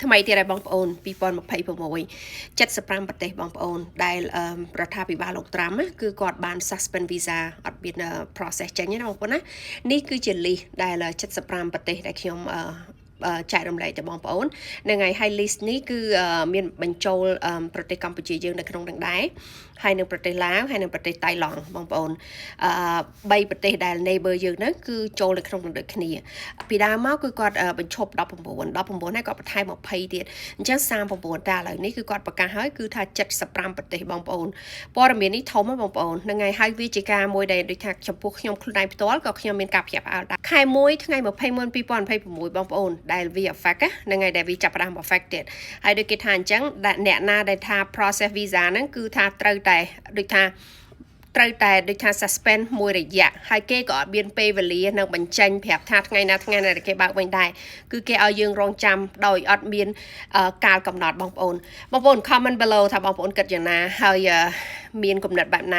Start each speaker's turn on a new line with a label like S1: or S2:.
S1: ថ្មីទៀតហើយបងប្អូន2026 75ប្រទេសបងប្អូនដែលរដ្ឋាភិបាលលោកត្រាំគឺគាត់បាន suspend visa អត់មាន process ចេញទេណាបងប្អូនណានេះគឺជា list ដែល75ប្រទេសដែលខ្ញុំចែករំលែកទៅបងប្អូននឹងហើយ high list នេះគឺមានបញ្ចូលប្រទេសកម្ពុជាយើងនៅក្នុងនឹងដែរហើយនៅប្រទេសឡាវហើយនៅប្រទេសតៃឡង់បងប្អូន3ប្រទេសដែល neighbor យើងហ្នឹងគឺចូលនៅក្នុងនឹងដូចគ្នាពីដើមមកគឺគាត់បញ្ឈប់19ហើយគាត់បន្ថែម20ទៀតអញ្ចឹង39តែឥឡូវនេះគឺគាត់ប្រកាសហើយគឺថា75ប្រទេសបងប្អូនព័ត៌មាននេះធំណាបងប្អូនហ្នឹងហើយវាជាការមួយដែលដូចថាចំពោះខ្ញុំខ្លួនឯងផ្ទាល់ក៏ខ្ញុំមានការភ្ញាក់ផ្អើលដែរខែ1ថ្ងៃ21 2026បងប្អូនដែលវា affect ហ្នឹងហើយដែលវាចាប់ផ្ដើម affect ទៀតហើយដូចគេថាអញ្ចឹងអ្នកណាដែលថា process visa ហ្នឹងគឺថាត្រូវតែដូចថា suspend មួយរយៈហើយគេក៏អត់មានពេលវេលានឹងបញ្ចេញប្រាប់ថាថ្ងៃណាដែលគេបើកវិញដែរគឺគេឲ្យយើងរងចាំដោយអត់មានកាលកំណត់បងប្អូន comment below ថាបងប្អូនគិតយ៉ាងណាហើយមានគំនិតបែបណា